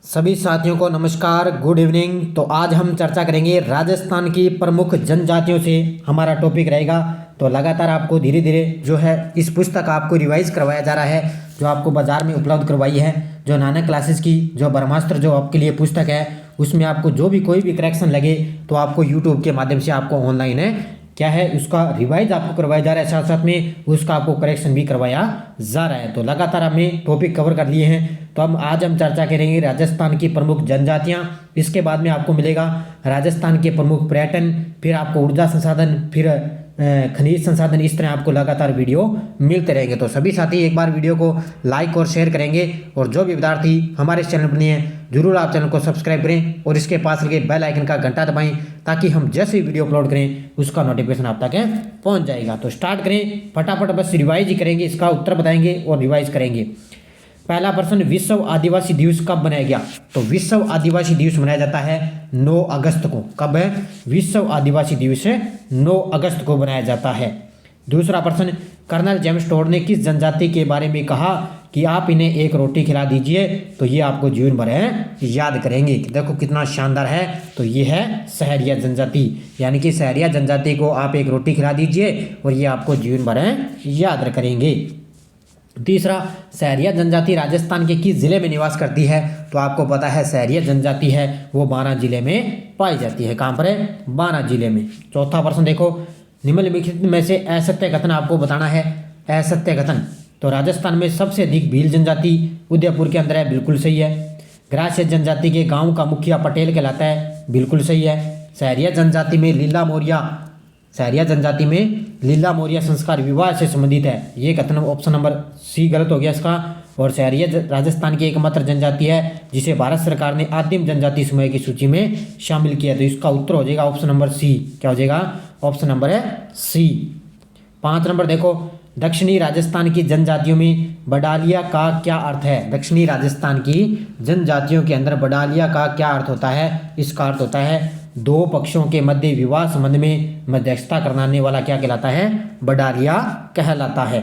सभी साथियों को नमस्कार, गुड इवनिंग। तो आज हम चर्चा करेंगे राजस्थान की प्रमुख जनजातियों से, हमारा टॉपिक रहेगा। तो लगातार आपको धीरे धीरे जो है इस पुस्तक आपको रिवाइज करवाया जा रहा है, जो आपको बाजार में उपलब्ध करवाई है, जो नानक क्लासेस की जो ब्रह्मास्त्र जो आपके लिए पुस्तक है, उसमें आपको जो भी कोई भी करेक्शन लगे तो आपको यूट्यूब के माध्यम से आपको ऑनलाइन है क्या है उसका रिवाइज आपको करवाया जा रहा है, साथ साथ में उसका आपको करेक्शन भी करवाया जा रहा है। तो लगातार हमने टॉपिक कवर कर लिए हैं। तो आज हम चर्चा करेंगे राजस्थान की प्रमुख जनजातियां। इसके बाद में आपको मिलेगा राजस्थान के प्रमुख पर्यटन, फिर आपको ऊर्जा संसाधन, फिर खनिज संसाधन। इस तरह आपको लगातार वीडियो मिलते रहेंगे। तो सभी साथी एक बार वीडियो को लाइक और शेयर करेंगे, और जो भी विद्यार्थी हमारे इस चैनल पर नहीं है जरूर आप चैनल को सब्सक्राइब करें और इसके पास लगे बेल आइकन का घंटा दबाएं, ताकि हम जैसे वीडियो अपलोड करें उसका नोटिफिकेशन आप तक पहुंच जाएगा। तो स्टार्ट करें फटाफट, बस रिवाइज ही करेंगे, इसका उत्तर बताएंगे और रिवाइज करेंगे। पहला प्रश्न, विश्व आदिवासी दिवस कब मनाया गया? तो विश्व आदिवासी दिवस मनाया जाता है 9 अगस्त को। कब है? विश्व आदिवासी दिवस 9 अगस्त को मनाया जाता है। दूसरा प्रश्न, कर्नल जेम्स टोड ने किस जनजाति के बारे में कहा कि आप इन्हें एक रोटी खिला दीजिए तो ये आपको जीवन भर याद करेंगे? देखो कितना शानदार है। तो ये है सहरिया जनजाति, यानी कि सहरिया जनजाति को आप एक रोटी खिला दीजिए और ये आपको जीवन भर याद करेंगे। तीसरा, सहरिया जनजाति राजस्थान के किस जिले में निवास करती है? तो आपको पता है सहरिया जनजाति है वो बारां जिले में पाई जाती है। कहाँ पर है? बारां जिले में। चौथा प्रश्न देखो, निम्नलिखित में से असत्य कथन आपको बताना है। असत्य कथन, तो राजस्थान में सबसे अधिक भील जनजाति उदयपुर के अंदर है, बिल्कुल सही है। ग्रास्य जनजाति के गांव का मुखिया पटेल कहलाता है, बिल्कुल सही है। सहरिया जनजाति में लीला मौर्य, सहरिया जनजाति में लीला मौर्य संस्कार विवाह से संबंधित है, ये कथन ऑप्शन नंबर सी गलत हो गया इसका। और सहरिया राजस्थान की एकमात्र जनजाति है जिसे भारत सरकार ने आदिम जनजाति समूह की सूची में शामिल किया। तो इसका उत्तर हो जाएगा ऑप्शन नंबर सी। क्या हो जाएगा? ऑप्शन नंबर है सी। 5 नंबर देखो, दक्षिणी राजस्थान की जनजातियों में बडालिया का क्या अर्थ है? दक्षिणी राजस्थान की जनजातियों के अंदर बडालिया का क्या अर्थ होता है? इसका अर्थ होता है दो पक्षों के मध्य विवाह संबंध में मध्यस्थता करने वाला क्या कहलाता है? बडालिया कहलाता है।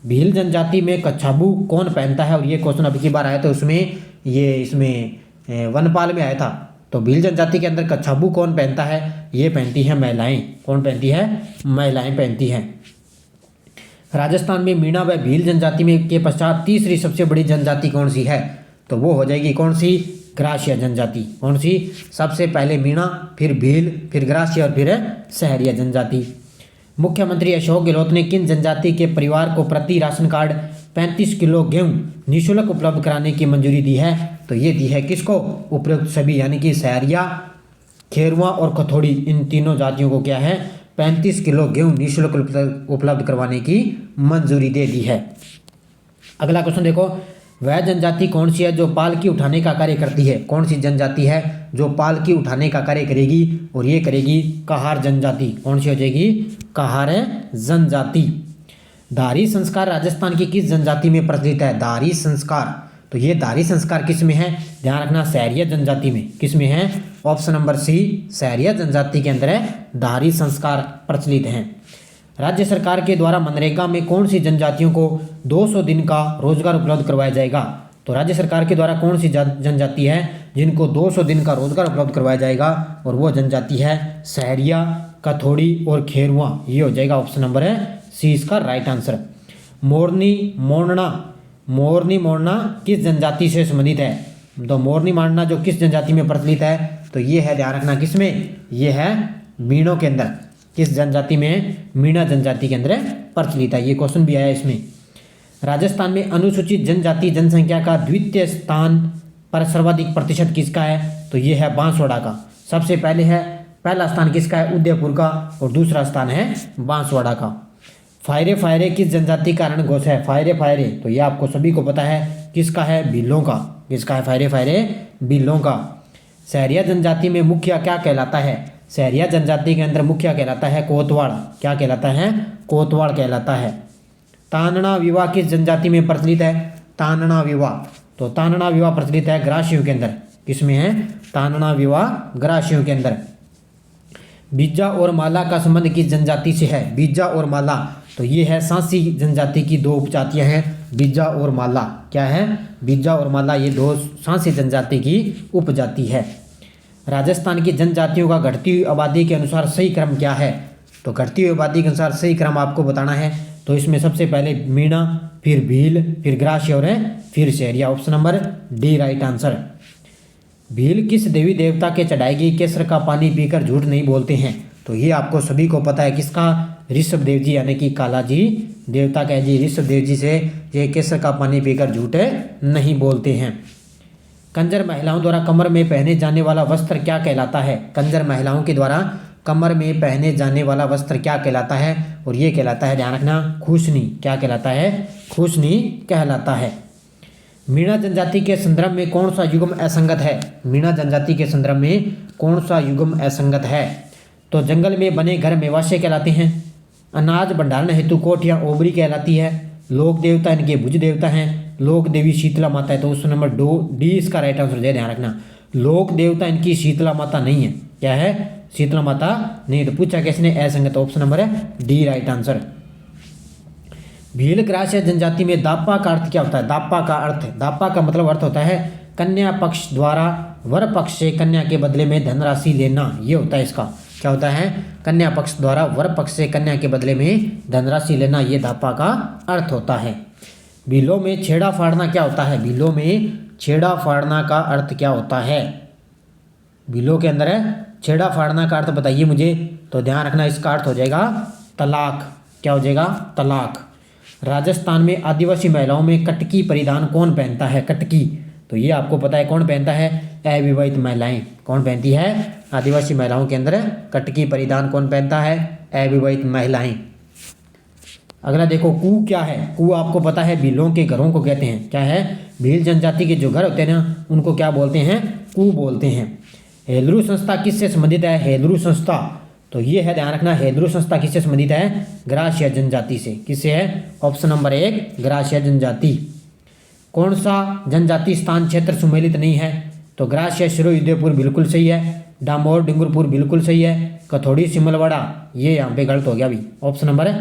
भील जनजाति में कच्छाबू कौन पहनता है? और ये क्वेश्चन अब की बार आया था इसमें वनपाल में आया था। तो भील जनजाति के अंदर कच्छाबू कौन पहनता है? ये पहनती है महिलाएं। कौन पहनती है? महिलाएं पहनती हैं। राजस्थान में मीणा व भील जनजाति में के पश्चात तीसरी सबसे बड़ी जनजाति कौन सी है? तो वो हो जाएगी कौन सी? ग्रासिया जनजाति। कौन सी? सबसे पहले मीणा, फिर भील, फिर ग्रासिया और फिर सहरिया जनजाति। मुख्यमंत्री अशोक गहलोत ने किन जनजाति के परिवार को प्रति राशन कार्ड 35 किलो गेहूं निःशुल्क उपलब्ध कराने की मंजूरी दी है? तो ये दी है किसको? उपरोक्त सभी, यानी कि सहरिया, खेरवा और कथोड़ी, इन तीनों जातियों को क्या है? 35 किलो गेहूं निःशुल्क उपलब्ध करवाने की मंजूरी दे दी है। अगला क्वेश्चन देखो, वह जनजाति कौन सी है जो पालकी उठाने का कार्य करती है? कौन सी जनजाति है जो पालकी उठाने का कार्य करेगी? और ये करेगी कहार जनजाति। कौन सी हो जाएगी? कहार जनजाति। धारी संस्कार राजस्थान की किस जनजाति में प्रचलित है? धारी संस्कार, तो ये धारी संस्कार किस में है? ध्यान रखना, सहरिया जनजाति में। किस में है? ऑप्शन नंबर सी, सहरिया जनजाति के अंदर है धारी संस्कार प्रचलित हैं। राज्य सरकार के द्वारा मनरेगा में कौन सी जनजातियों को 200 दिन का रोजगार उपलब्ध करवाया जाएगा? तो राज्य सरकार के द्वारा कौन सी जनजाति है जिनको 200 दिन का रोजगार उपलब्ध करवाया जाएगा? और वो जनजाति है सहरिया, कथोड़ी और खेरवा। ये हो जाएगा ऑप्शन नंबर है सी इसका राइट आंसर। मोरनी मोरना किस जनजाति से संबंधित है? तो मोरनी मारना जो किस जनजाति में प्रचलित है? तो ये है, ध्यान रखना, किसमें? ये है मीणों के अंदर। किस जनजाति में? मीणा जनजाति के अंदर प्रचलित है। ये क्वेश्चन भी आया इसमें। राजस्थान में अनुसूचित जनजाति जनसंख्या का द्वितीय स्थान पर सर्वाधिक प्रतिशत किसका है? तो ये है बांसवाड़ा का। सबसे पहला स्थान किसका है? उदयपुर का। और दूसरा स्थान है बांसवाड़ा का। फायरे किस जनजाति का रणघोष है? फायरे, तो ये आपको सभी को पता है किसका है? भीलों का। किसका है? फायरे भीलों का। सहरिया जनजाति में मुखिया क्या कहलाता है? सहरिया जनजाति के अंदर मुखिया कहलाता है कोतवाल। क्या कहलाता है? कोतवाल कहलाता है। तानना विवाह किस जनजाति में प्रचलित है? तानना विवाह, तो तानना विवाह प्रचलित है ग्रासियों के अंदर। किसमें है? तानना विवाह ग्रासियों के अंदर। बीजा और माला का संबंध किस जनजाति से है? बीजा और माला, तो ये है सांसी जनजाति की दो उपजातियां हैं बीजा और माला। क्या है? बीजा और माला, ये दो सांसी जनजाति की उपजाति है। राजस्थान की जनजातियों का घटती हुई आबादी के अनुसार सही क्रम क्या है? तो घटती हुई आबादी के अनुसार सही क्रम आपको बताना है। तो इसमें सबसे पहले मीणा, फिर भील, फिर ग्रास्य और फिर Sahariya. Option number D right answer. Bhil किस देवी देवता के चढ़ाई गई केसर का पानी पीकर झूठ नहीं बोलते हैं? तो ये आपको सभी को पता है, किसका? ऋषभ देव जी यानी कि कालाजी देवता का जी ऋषभ देव जी से ये केसर का पानी पीकर झूठ नहीं बोलते हैं। कंजर महिलाओं द्वारा कमर में पहने जाने वाला वस्त्र क्या कहलाता है? कंजर महिलाओं के द्वारा कमर में पहने जाने वाला वस्त्र क्या कहलाता है? और ये कहलाता है, ध्यान रखना, खूसनी। क्या कहलाता है? खूसनी कहलाता है। मीणा जनजाति के संदर्भ में कौन सा युग्म असंगत है? मीणा जनजाति के संदर्भ में कौन सा युग्म असंगत है? तो जंगल में बने घर मेवाशय कहलाते हैं। अनाज भंडारण हेतु कोठियाँ ओबरी कहलाती है। लोक देवता इनके भुज देवता हैं। लोक देवी शीतला माता है। तो उस नंबर डी इसका राइट आंसर है, ध्यान रखना। लोक देवता इनकी शीतला माता नहीं है। क्या है? शीतला माता नहीं। तो पूछा किसने? असंगत। ऑप्शन नंबर है डी राइट आंसर। भील ग्रास्य जनजाति में दापा का अर्थ क्या होता है? दापा का अर्थ, दापा का मतलब अर्थ होता है कन्या पक्ष द्वारा वर पक्ष से कन्या के बदले में धनराशि लेना। ये होता है इसका। क्या होता है? कन्या पक्ष द्वारा वर पक्ष से कन्या के बदले में धनराशि लेना, ये दापा का अर्थ होता है। भीलों में छेड़ा फाड़ना क्या होता है? भीलों में छेड़ा फाड़ना का अर्थ क्या होता है? भीलों के अंदर छेड़ा फाड़ना का अर्थ बताइए मुझे। तो ध्यान रखना, इसका अर्थ हो जाएगा तलाक। क्या हो जाएगा? तलाक। राजस्थान में आदिवासी महिलाओं में कटकी परिधान कौन पहनता है? कटकी, तो ये आपको पता है कौन पहनता है? अविवाहित महिलाएं। कौन पहनती है? आदिवासी महिलाओं के अंदर कटकी परिधान कौन पहनता है? अविवाहित महिलाएं। अगला देखो, कू क्या है? कू आपको पता है भीलों के घरों को कहते हैं। क्या है? भील जनजाति के जो घर होते हैं ना, उनको क्या बोलते हैं? कू बोलते हैं। हेलरू संस्था किससे संबंधित है? हेलरू संस्था, तो ये है, ध्यान रखना, हेलरू संस्था किससे संबंधित है? ग्रास्य जनजाति से। किससे है? ऑप्शन नंबर 1 ग्रास्य जनजाति। कौन सा जनजाति स्थान क्षेत्र सुमेलित नहीं है? तो ग्रास्य शिरो उदयपुर बिल्कुल सही है। डामोर डूंगरपुर बिल्कुल सही है। कथौड़ी सिमलवाड़ा ये यहाँ पे गलत हो गया अभी। ऑप्शन नंबर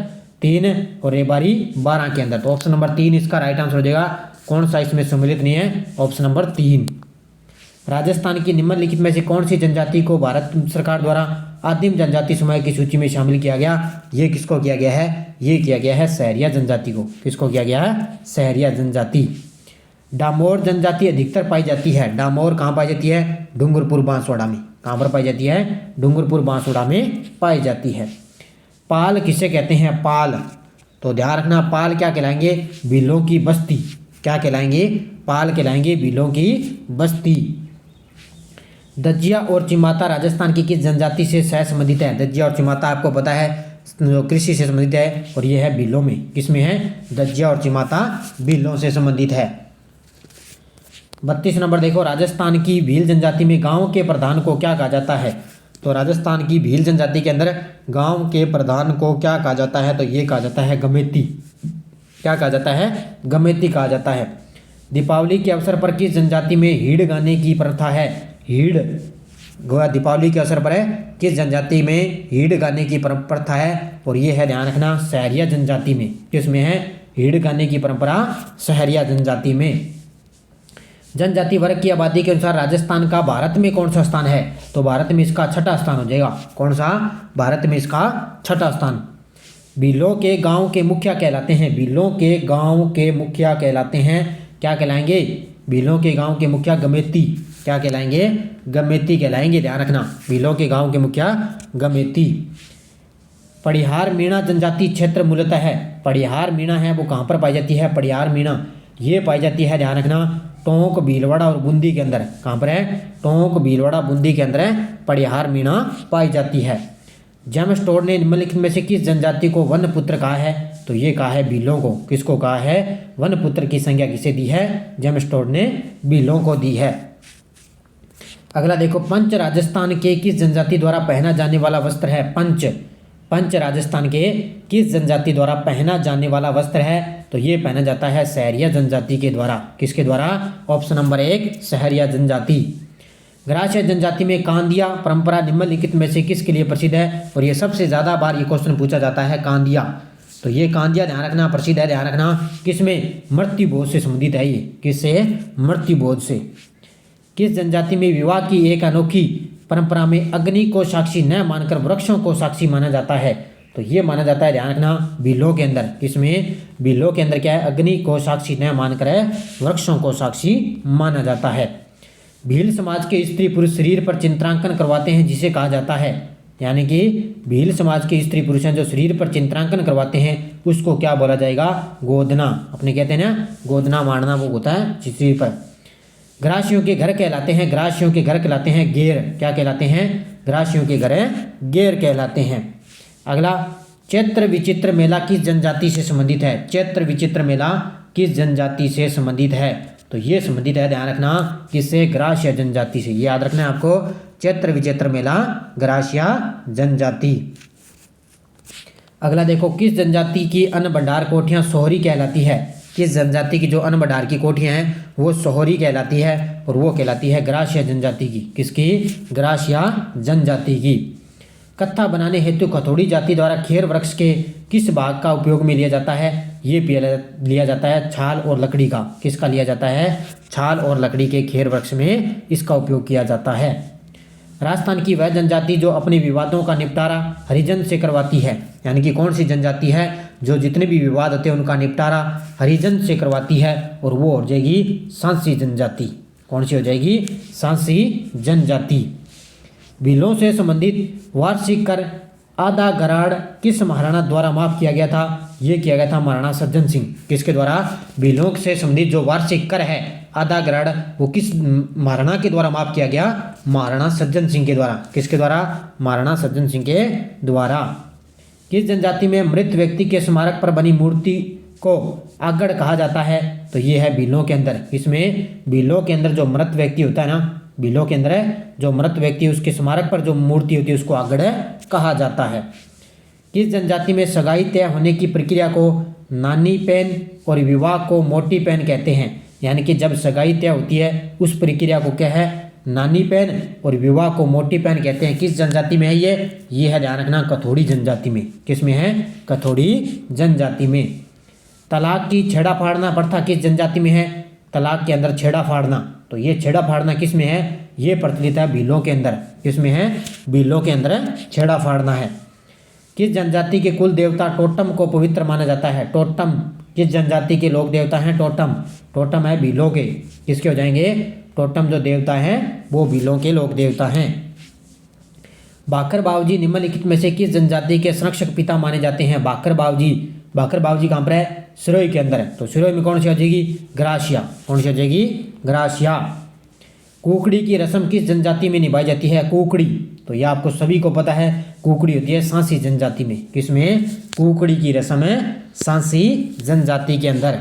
3 और रेबारी 12 के अंदर। तो ऑप्शन नंबर 3 इसका राइट आंसर हो जाएगा। कौन सा इसमें सम्मिलित नहीं है? Option number 3। राजस्थान की निम्नलिखित में से कौन सी जनजाति को भारत सरकार द्वारा आदिम जनजाति समूह की सूची में शामिल किया गया? ये किसको किया गया है? ये किया गया है सहरिया जनजाति को। किसको किया गया है? सहरिया जनजाति। डामोर जनजाति अधिकतर पाई जाती है। डामोर कहाँ पाई जाती है? डूंगरपुर बांसवाड़ा में। कहाँ पर पाई जाती है? डूंगरपुर बांसवाड़ा में पाई जाती है। पाल किसे कहते हैं? पाल, तो ध्यान रखना, पाल क्या कहलाएंगे? भीलों की बस्ती। क्या कहलाएंगे? पाल कहलाएंगे भीलों की बस्ती। दज्जिया और चिमाता राजस्थान की किस जनजाति से सह संबंधित है? दज्जिया और चिमाता आपको पता है कृषि से संबंधित है, और यह है भीलों में। किसमें है? दज्जिया और चिमाता भीलों से संबंधित है। 32 नंबर देखो, राजस्थान की भील जनजाति में गांव के प्रधान को क्या कहा जाता है? तो राजस्थान की भील जनजाति के अंदर गांव के प्रधान को क्या कहा जाता है? तो ये कहा जाता है गमेती। क्या कहा जाता है? गमेती कहा जाता है। दीपावली के अवसर पर किस जनजाति में हीड़ गाने की प्रथा है? हीड़, गोया दीपावली के अवसर पर है, किस जनजाति में हीड़ गाने की प्रथा है? और ये है, ध्यान रखना, सहरिया जनजाति में। किसमें है हीड़ गाने की परंपरा? सहरिया जनजाति में। जनजाति वर्ग की आबादी के अनुसार राजस्थान का भारत में कौन सा स्थान है? तो भारत में इसका 6ठा स्थान हो जाएगा। कौन सा? भारत में इसका 6ठा स्थान। भीलों के गांव के मुखिया कहलाते हैं। भीलों के गांव के मुखिया कहलाते हैं, क्या कहलाएंगे? भीलों के गांव के मुखिया गमेती। क्या कहलाएंगे? गमेती कहलाएंगे, ध्यान रखना। भीलों के गांव के मुखिया गमेती। पड़िहार मीणा जनजाति क्षेत्र मूलतः है। पड़िहार मीणा है वो कहाँ पर पाई जाती है? पड़िहार मीणा ये पाई जाती है, ध्यान रखना, टोंक, भीलवाड़ा और बूंदी के अंदर। कहाँ पर है? टोंक, भीलवाड़ा, बूंदी के अंदर पड़िहार मीणा पाई जाती है। जेम्स टोड ने निम्नलिखित में से किस जनजाति को वन पुत्र कहा है? तो ये कहा है भीलों को। किसको कहा है? वन पुत्र की संज्ञा किसे दी है? जेम्स टोड ने भीलों को दी है। अगला देखो, पंच राजस्थान के किस जनजाति द्वारा पहना जाने वाला वस्त्र है? पंच, पंच राजस्थान के किस जनजाति द्वारा पहना जाने वाला वस्त्र है? तो ये पहना जाता है सहरिया जनजाति के द्वारा। किसके द्वारा? ऑप्शन नंबर 1 सहरिया जनजाति। ग्रास्य जनजाति में कांदिया परंपरा निम्नलिखित में से किसके लिए प्रसिद्ध है? और ये सबसे ज़्यादा बार ये क्वेश्चन पूछा जाता है, कांदिया। तो ये कांदिया ध्यान रखना, प्रसिद्ध है ध्यान रखना, किसमें, मृत्युबोध से संबंधित है ये, किससे, मृत्युबोध से। किस जनजाति में विवाह की एक अनोखी परंपरा में अग्नि को साक्षी न मानकर वृक्षों को साक्षी माना जाता है? तो ये माना जाता है ध्यान रखना भीलों के अंदर, किसमें, भीलों के अंदर क्या है, अग्नि को साक्षी न मानकर वृक्षों को साक्षी माना जाता है। भील समाज के स्त्री पुरुष शरीर पर चित्रांकन करवाते हैं जिसे कहा जाता है, यानी कि भील समाज के स्त्री पुरुष हैं जो शरीर पर चित्रांकन करवाते हैं उसको क्या बोला जाएगा, गोदना। अपने कहते हैं ना गोदना मारना, वो होता है शरीर पर। ग्रासियों के घर कहलाते हैं, ग्रासियों के घर कहलाते हैं गेर, क्या कहलाते हैं, ग्रासियों के घर गेर कहलाते हैं। अगला, चैत्र विचित्र मेला किस जनजाति से संबंधित है? चैत्र विचित्र मेला किस जनजाति से संबंधित है? तो ये संबंधित है ध्यान रखना किससे, ग्रास्य जनजाति से। ये याद रखना है आपको, चैत्र विचित्र मेला ग्रास्य जनजाति। अगला देखो, किस जनजाति की अन्न भंडार कोठियां सोहरी कहलाती है? किस जनजाति की जो अन्न भंडार की कोठियां हैं वो सोहरी कहलाती है और वो कहलाती है ग्रास्य जनजाति की। किसकी? ग्रास्य जनजाति की। कत्था बनाने हेतु कथोड़ी जाति द्वारा खेर वृक्ष के किस भाग का उपयोग में लिया जाता है? ये लिया जाता है छाल और लकड़ी का। किसका लिया जाता है? छाल और लकड़ी के खेर वृक्ष में इसका उपयोग किया जाता है। राजस्थान की वह जनजाति जो अपने विवादों का निपटारा हरिजन से करवाती है, यानी कि कौन सी जनजाति है जो जितने भी विवाद होते हैं उनका निपटारा हरिजन से करवाती है, और वो हो जाएगी सांसी जनजाति। कौन सी हो जाएगी? सांसी जनजाति। भीलों से संबंधित वार्षिक कर आधा गराड़ किस महाराणा द्वारा माफ किया गया था? ये किया गया था महाराणा सज्जन सिंह। किसके द्वारा? भीलों से संबंधित जो वार्षिक कर है आधा गराड़ वो किस महाराणा के द्वारा माफ किया गया? महाराणा सज्जन सिंह के द्वारा। किसके द्वारा? महाराणा सज्जन सिंह के द्वारा। किस जनजाति में मृत व्यक्ति के स्मारक पर बनी मूर्ति को आगड़ कहा जाता है? तो ये है भीलों के अंदर। इसमें भीलों के अंदर जो मृत व्यक्ति होता है ना, भीलों के अंदर जो मृत व्यक्ति उसके स्मारक पर जो मूर्ति होती है उसको आगड़ कहा जाता है। किस जनजाति में सगाई तय होने की प्रक्रिया को नानी पैन और विवाह को मोटी पैन कहते हैं? यानी कि जब सगाई तय होती है उस प्रक्रिया को क्या है? नानी पैन और विवाह को मोटी पैन कहते हैं। किस जनजाति में है ये है ध्यान रखना कथोड़ी जनजाति में। किस में है? कथोड़ी जनजाति में। तलाक की छेड़ा फाड़ना प्रथा किस जनजाति में है? तलाक के अंदर छेड़ा फाड़ना, तो ये छेड़ा फाड़ना किस में है? ये प्रचलित है भीलों के अंदर। किसमें है? भीलों के अंदर छेड़ा फाड़ना है। किस जनजाति के कुल देवता टोटम को पवित्र माना जाता है? टोटम किस जनजाति के लोक देवता हैं? टोटम। टोटम है भीलों के। किसके हो जाएंगे? टोटम जो देवता हैं वो भीलों के लोक देवता हैं। बाकर बावजी निम्नलिखित में से किस जनजाति के संरक्षक पिता माने जाते हैं? बाकर बावजी कहाँ पर है? सिरोही के अंदर है। तो सिरोही में कौन सी हो जाएगी? ग्रासिया। कौन सी हो जाएगी? ग्रासिया। कुकड़ी की रस्म किस जनजाति में निभाई जाती है? कुकड़ी, तो यह आपको सभी को पता है, कुकड़ी होती है सांसी जनजाति में। किसमें? कुकड़ी की रस्म है सांसी जनजाति के अंदर।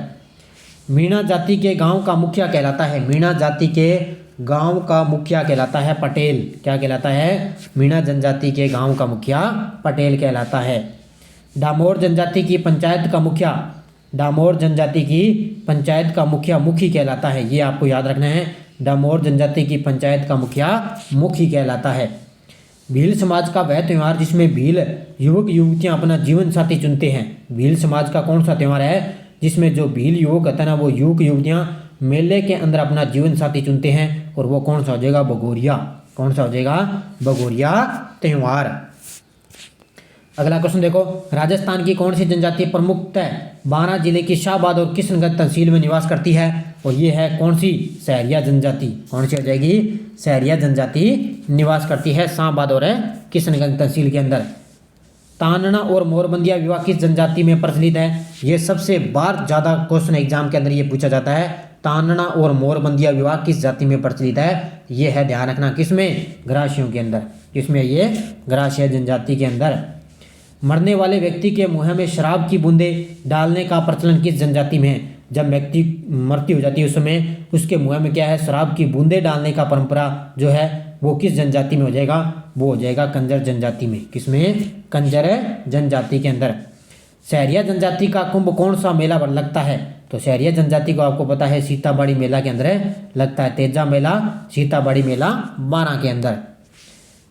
मीणा जाति के गांव का मुखिया कहलाता है? मीणा जाति के गांव का मुखिया कहलाता है पटेल। क्या कहलाता है? मीणा जनजाति के गांव का मुखिया पटेल कहलाता है। डामोर जनजाति की पंचायत का मुखिया, डामोर जनजाति की पंचायत का मुखिया मुखी कहलाता है। ये आपको याद रखना है, डामोर जनजाति की पंचायत का मुखिया मुखी कहलाता है। भील समाज का वह त्यौहार जिसमें भील युवक युवतियां अपना जीवन साथी चुनते हैं? भील समाज का कौन सा त्यौहार है जिसमें जो भील युवक होता है ना वो युवक युवतियां मेले के अंदर अपना जीवन साथी चुनते हैं, और वो कौन सा हो जाएगा? भगोरिया। कौन सा हो जाएगा? भगोरिया त्यौहार। अगला क्वेश्चन देखो, राजस्थान की कौन सी जनजाति प्रमुखतः बारां जिले की शाहबाद और किशनगंज तहसील में निवास करती है? और ये है कौन सी? सहरिया जनजाति। कौन सी हो जाएगी? सहरिया जनजाति निवास करती है शाहबाद और किशनगंज तहसील के अंदर। तानना और मोरबंदिया विवाह किस जनजाति में प्रचलित है? ये सबसे बार ज़्यादा क्वेश्चन एग्जाम के अंदर ये पूछा जाता है। तानना और मोरबंदिया विवाह किस जाति में प्रचलित है? ये है ध्यान रखना किसमें? ग्रासियों के अंदर। किसमें? ये ग्रासिया जनजाति के अंदर। मरने वाले व्यक्ति के मुंह में शराब की बूंदें डालने का प्रचलन किस जनजाति में है? जब व्यक्ति मृत्यु हो जाती है उस समय उसके मुंह में क्या है? शराब की बूंदें डालने का परंपरा जो है वो किस जनजाति में हो जाएगा? वो हो जाएगा कंजर जनजाति में। किसमें? कंजर जनजाति के अंदर। सहरिया जनजाति का कुंभ कौन सा मेला लगता है? तो सहरिया जनजाति को आपको पता है सीताबाड़ी मेला के अंदर लगता है। तेजा मेला, सीताबाड़ी मेला बारां के अंदर।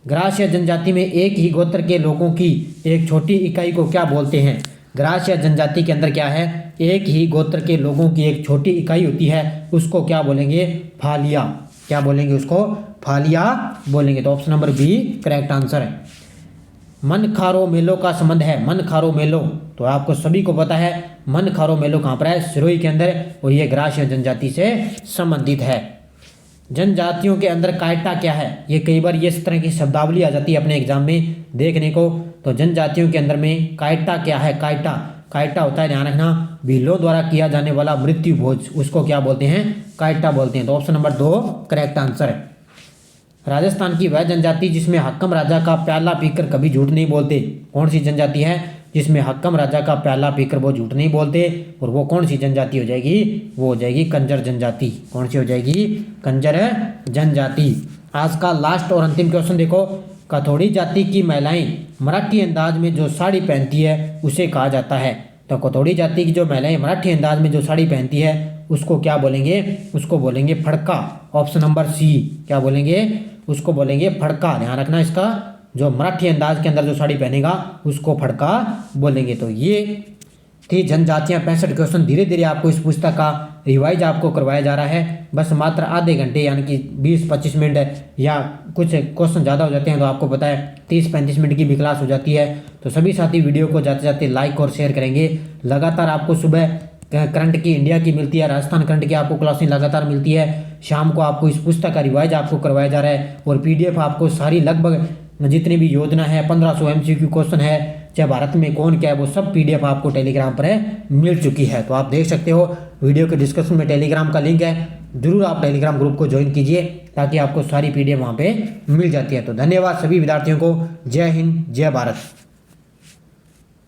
ग्रास्य जनजाति में एक ही गोत्र के लोगों की एक छोटी इकाई को क्या बोलते हैं? ग्रास या जनजाति के अंदर क्या है, एक ही गोत्र के लोगों की एक छोटी इकाई होती है, उसको क्या बोलेंगे, फालिया। क्या बोलेंगे, उसको फालिया बोलेंगे। तो option number B correct answer है। मन खारो मेलो का संबंध है, मन खारो मेलो, तो आपको सभी को पता है मन खारो मेलो कहाँ पर है, सिरोही के अंदर, और ये ग्रास या जनजाति से संबंधित है। जनजातियों के अंदर कायटा क्या है, ये कई बार ये इस तरह की शब्दावली आ जाती है अपने एग्जाम में देखने को। तो जनजातियों के अंदर में कायटा क्या है, कायटा, कायटा होता है, ध्यान रखना, भीलों द्वारा किया जाने वाला मृत्यु भोज, उसको क्या बोलते हैं, कायटा बोलते हैं। तो ऑप्शन नंबर 2 करेक्ट आंसर है। राजस्थान की वह जनजाति जिसमें हक्कम राजा का प्याला पीकर कभी झूठ नहीं बोलते, कौन सी जनजाति है जिसमें हक्कम राजा का प्याला पीकर वो झूठ नहीं बोलते, और वो कौन सी जनजाति हो जाएगी, वो हो जाएगी कंजर जनजाति। कौन सी हो जाएगी, कंजर जनजाति। आज का लास्ट और अंतिम क्वेश्चन देखो, कथोड़ी जाति की महिलाएं मराठी अंदाज में जो साड़ी पहनती है उसे कहा जाता है। तो कथोड़ी जाति की जो महिलाएं मराठी अंदाज में जो साड़ी पहनती है उसको क्या बोलेंगे, उसको बोलेंगे फड़का। ऑप्शन नंबर सी, क्या बोलेंगे, उसको बोलेंगे फड़का। ध्यान रखना इसका, जो मराठी अंदाज के अंदर जो साड़ी पहनेगा उसको फड़का बोलेंगे। तो ये थी जनजातियां 65 क्वेश्चन। धीरे धीरे आपको इस पुस्तक का रिवाइज आपको करवाया जा रहा है, बस मात्र आधे घंटे यानी कि 20-25 मिनट या कुछ क्वेश्चन ज़्यादा हो जाते हैं तो आपको पता है 30-35 मिनट की भी क्लास हो जाती है। तो सभी साथी वीडियो को जाते जाते लाइक और शेयर करेंगे। लगातार आपको सुबह करंट की, इंडिया की मिलती है, राजस्थान करंट की आपको क्लासें लगातार मिलती है। शाम को आपको इस पुस्तक का रिवाइज आपको करवाया जा रहा है, और PDF आपको सारी लगभग जितनी भी योजना है, 1500 MCQ क्वेश्चन है, चाहे भारत में कौन क्या है, वो सब PDF आपको टेलीग्राम पर मिल चुकी है। तो आप देख सकते हो, वीडियो के डिस्क्रिप्शन में टेलीग्राम का लिंक है, जरूर आप टेलीग्राम ग्रुप को ज्वाइन कीजिए ताकि आपको सारी PDF वहाँ पे मिल जाती है। तो धन्यवाद सभी विद्यार्थियों को। जय हिंद, जय भारत।